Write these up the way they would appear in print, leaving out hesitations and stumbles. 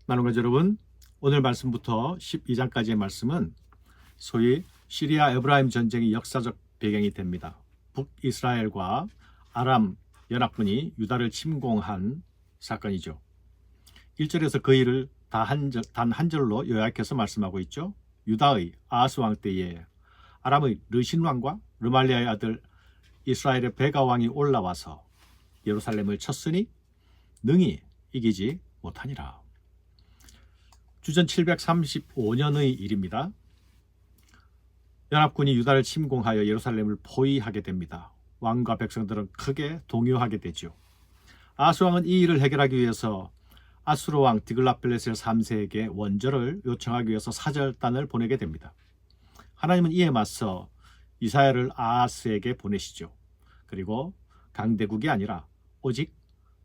나누가 여러분, 오늘 말씀부터 12장까지의 말씀은 소위 시리아 에브라임 전쟁의 역사적 배경이 됩니다. 북이스라엘과 아람 연합군이 유다를 침공한 사건이죠. 1절에서 그 일을 단 한 절로 요약해서 말씀하고 있죠. 유다의 아하스 왕 때에 아람의 르신 왕과 르말리아의 아들 이스라엘의 베가 왕이 올라와서 예루살렘을 쳤으니 능히 이기지 못하니라. 주전 735년의 일입니다. 연합군이 유다를 침공하여 예루살렘을 포위하게 됩니다. 왕과 백성들은 크게 동요하게 되죠. 아하스 왕은 이 일을 해결하기 위해서 아수르 왕 디글랏벨레셀 3세에게 원조를 요청하기 위해서 사절단을 보내게 됩니다. 하나님은 이에 맞서 이사야를 아하스에게 보내시죠. 그리고 강대국이 아니라 오직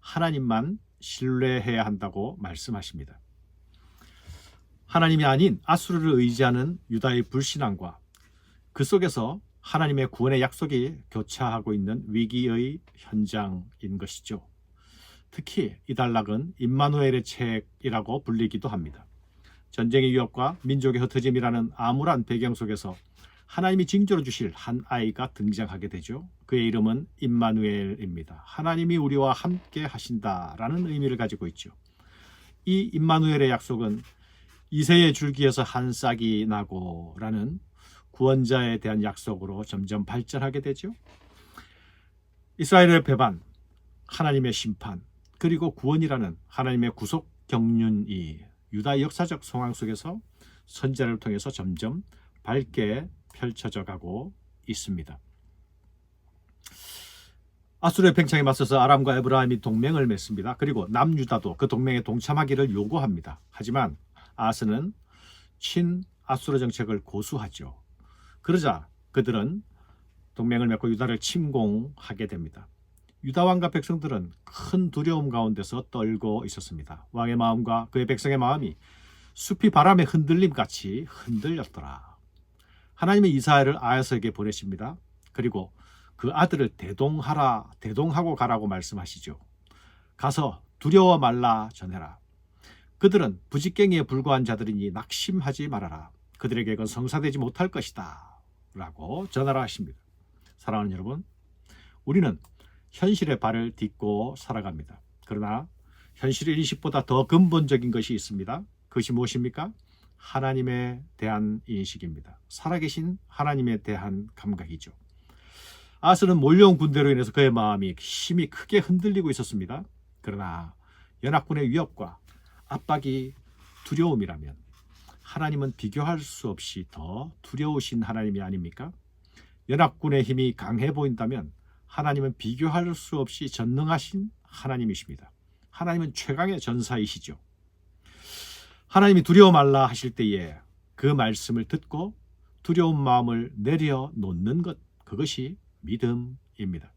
하나님만 신뢰해야 한다고 말씀하십니다. 하나님이 아닌 아수르를 의지하는 유다의 불신앙과 그 속에서 하나님의 구원의 약속이 교차하고 있는 위기의 현장인 것이죠. 특히 이 단락은 임마누엘의 책이라고 불리기도 합니다. 전쟁의 위협과 민족의 흩어짐이라는 암울한 배경 속에서 하나님이 징조로 주실 한 아이가 등장하게 되죠. 그의 이름은 임마누엘입니다. 하나님이 우리와 함께 하신다라는 의미를 가지고 있죠. 이 임마누엘의 약속은 이새의 줄기에서 한 싹이 나고라는 구원자에 대한 약속으로 점점 발전하게 되죠. 이스라엘의 배반, 하나님의 심판, 그리고 구원이라는 하나님의 구속 경륜이 유다의 역사적 상황 속에서 선지자를 통해서 점점 밝게 펼쳐져 가고 있습니다. 아수르의 팽창에 맞서서 아람과 에브라임이 동맹을 맺습니다. 그리고 남유다도 그 동맹에 동참하기를 요구합니다. 하지만 아하스는 친아수르 정책을 고수하죠. 그러자 그들은 동맹을 맺고 유다를 침공하게 됩니다. 유다 왕과 백성들은 큰 두려움 가운데서 떨고 있었습니다. 왕의 마음과 그의 백성의 마음이 숲이 바람에 흔들림 같이 흔들렸더라. 하나님은 이사야를 아하스에게 보내십니다. 그리고 그 아들을 대동하고 가라고 말씀하시죠. 가서 두려워 말라 전해라. 그들은 부직갱이에 불과한 자들이니 낙심하지 말아라. 그들에게 그건 성사되지 못할 것이다 라고 전하라 하십니다. 사랑하는 여러분, 우리는 현실의 발을 딛고 살아갑니다. 그러나 현실의 인식보다 더 근본적인 것이 있습니다. 그것이 무엇입니까? 하나님에 대한 인식입니다. 살아계신 하나님에 대한 감각이죠. 아하스는 몰려온 군대로 인해서 그의 마음이 심히 크게 흔들리고 있었습니다. 그러나 연합군의 위협과 압박이 두려움이라면 하나님은 비교할 수 없이 더 두려우신 하나님이 아닙니까? 연합군의 힘이 강해 보인다면 하나님은 비교할 수 없이 전능하신 하나님이십니다. 하나님은 최강의 전사이시죠. 하나님이 두려워 말라 하실 때에 그 말씀을 듣고 두려운 마음을 내려놓는 것, 그것이 믿음입니다.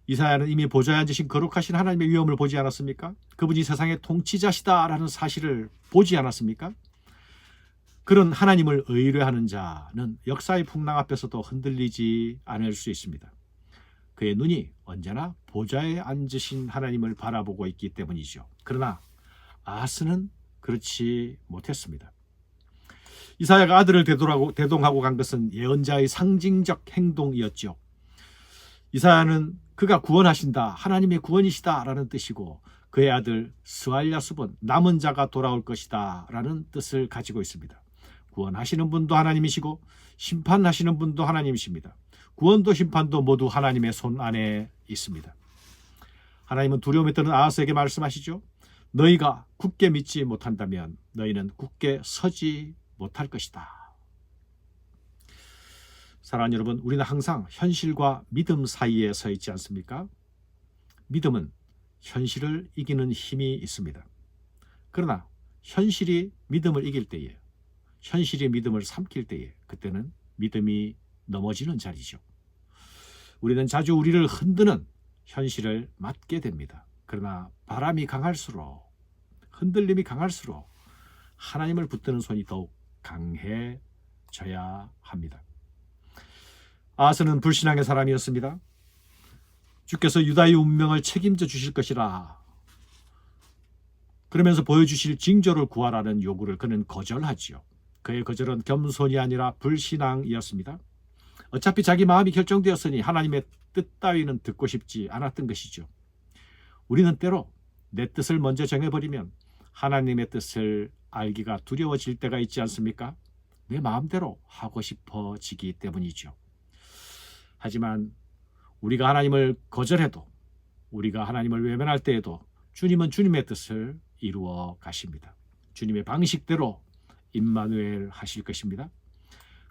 이사야는 이미 보좌에 앉으신 거룩하신 하나님의 위엄을 보지 않았습니까? 그분이 세상의 통치자시다라는 사실을 보지 않았습니까? 그런 하나님을 의뢰하는 자는 역사의 풍랑 앞에서도 흔들리지 않을 수 있습니다. 그의 눈이 언제나 보좌에 앉으신 하나님을 바라보고 있기 때문이죠. 그러나 아하스는 그렇지 못했습니다. 이사야가 아들을 대동하고 간 것은 예언자의 상징적 행동이었죠. 이사야는 그가 구원하신다, 하나님의 구원이시다 라는 뜻이고, 그의 아들 스알랴숲은 남은 자가 돌아올 것이다 라는 뜻을 가지고 있습니다. 구원하시는 분도 하나님이시고 심판하시는 분도 하나님이십니다. 구원도 심판도 모두 하나님의 손 안에 있습니다. 하나님은 두려움에 떠는 아하스에게 말씀하시죠. 너희가 굳게 믿지 못한다면 너희는 굳게 서지 못할 것이다. 사랑하는 여러분, 우리는 항상 현실과 믿음 사이에 서 있지 않습니까? 믿음은 현실을 이기는 힘이 있습니다. 그러나 현실이 믿음을 이길 때에, 현실이 믿음을 삼킬 때에, 그때는 믿음이 넘어지는 자리죠. 우리는 자주 우리를 흔드는 현실을 맞게 됩니다. 그러나 바람이 강할수록, 흔들림이 강할수록 하나님을 붙드는 손이 더욱 강해져야 합니다. 아하스는 불신앙의 사람이었습니다. 주께서 유다의 운명을 책임져 주실 것이라 그러면서 보여주실 징조를 구하라는 요구를 그는 거절하지요. 그의 거절은 겸손이 아니라 불신앙이었습니다. 어차피 자기 마음이 결정되었으니 하나님의 뜻 따위는 듣고 싶지 않았던 것이죠. 우리는 때로 내 뜻을 먼저 정해버리면 하나님의 뜻을 알기가 두려워질 때가 있지 않습니까? 내 마음대로 하고 싶어지기 때문이죠. 하지만 우리가 하나님을 거절해도, 우리가 하나님을 외면할 때에도 주님은 주님의 뜻을 이루어 가십니다. 주님의 방식대로 임마누엘 하실 것입니다.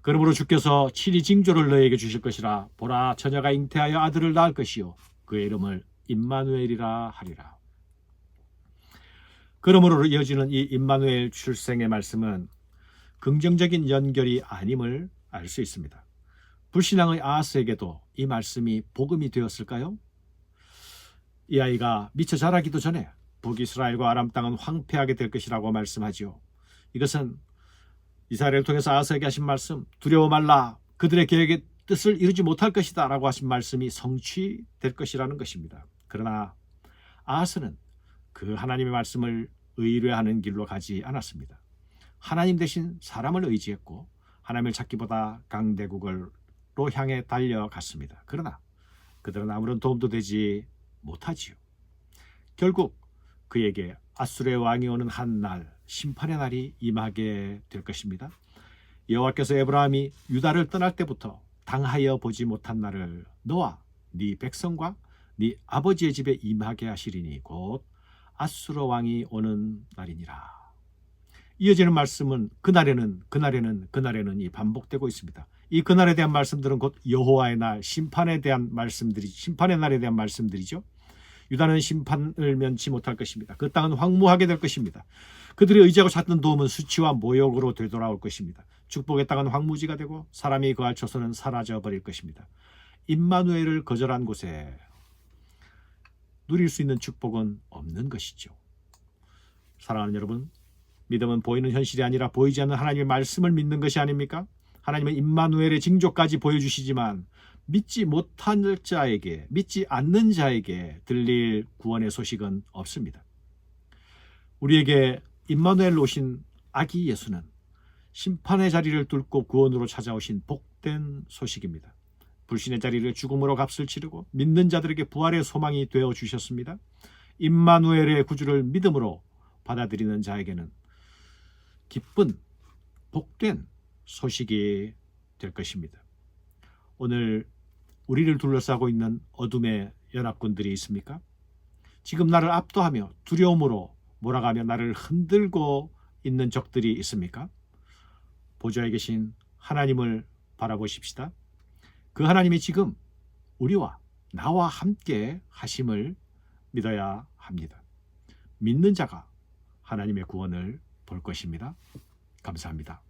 그러므로 주께서 친히 징조를 너에게 주실 것이라. 보라, 처녀가 잉태하여 아들을 낳을 것이요 그의 이름을 임마누엘이라 하리라. 그러므로 이어지는 이 임마누엘 출생의 말씀은 긍정적인 연결이 아님을 알 수 있습니다. 불신앙의 아하스에게도 이 말씀이 복음이 되었을까요? 이 아이가 미처 자라기도 전에 북이스라엘과 아람 땅은 황폐하게 될 것이라고 말씀하지요. 이것은 이스라엘을 통해서 아하스에게 하신 말씀, 두려워 말라, 그들의 계획의 뜻을 이루지 못할 것이다 라고 하신 말씀이 성취될 것이라는 것입니다. 그러나 아하스는 그 하나님의 말씀을 의뢰하는 길로 가지 않았습니다. 하나님 대신 사람을 의지했고 하나님을 찾기보다 강대국으로 향해 달려갔습니다. 그러나 그들은 아무런 도움도 되지 못하지요. 결국 그에게 아수르의 왕이 오는 한 날, 심판의 날이 임하게 될 것입니다. 여호와께서 에브라함이 유다를 떠날 때부터 당하여 보지 못한 날을 너와 네 백성과 네 아버지의 집에 임하게 하시리니 곧 아수르 왕이 오는 날이니라. 이어지는 말씀은 그날에는 이 반복되고 있습니다. 이 그날에 대한 말씀들은 곧 여호와의 날, 심판의 날에 대한 말씀들이죠. 유다는 심판을 면치 못할 것입니다. 그 땅은 황무하게 될 것입니다. 그들이 의지하고 찾던 도움은 수치와 모욕으로 되돌아올 것입니다. 축복의 땅은 황무지가 되고 사람이 거할 초소는 사라져 버릴 것입니다. 임마누엘을 거절한 곳에 누릴 수 있는 축복은 없는 것이죠. 사랑하는 여러분, 믿음은 보이는 현실이 아니라 보이지 않는 하나님의 말씀을 믿는 것이 아닙니까? 하나님은 임마누엘의 징조까지 보여주시지만 믿지 않는 자에게 들릴 구원의 소식은 없습니다. 우리에게 임마누엘로 오신 아기 예수는 심판의 자리를 뚫고 구원으로 찾아오신 복된 소식입니다. 불신의 자리를 죽음으로 값을 치르고 믿는 자들에게 부활의 소망이 되어 주셨습니다. 임마누엘의 구주를 믿음으로 받아들이는 자에게는 기쁜 복된 소식이 될 것입니다. 오늘 우리를 둘러싸고 있는 어둠의 연합군들이 있습니까? 지금 나를 압도하며 두려움으로 몰아가며 나를 흔들고 있는 적들이 있습니까? 보좌에 계신 하나님을 바라보십시다. 그 하나님이 지금 우리와 나와 함께 하심을 믿어야 합니다. 믿는 자가 하나님의 구원을 볼 것입니다. 감사합니다.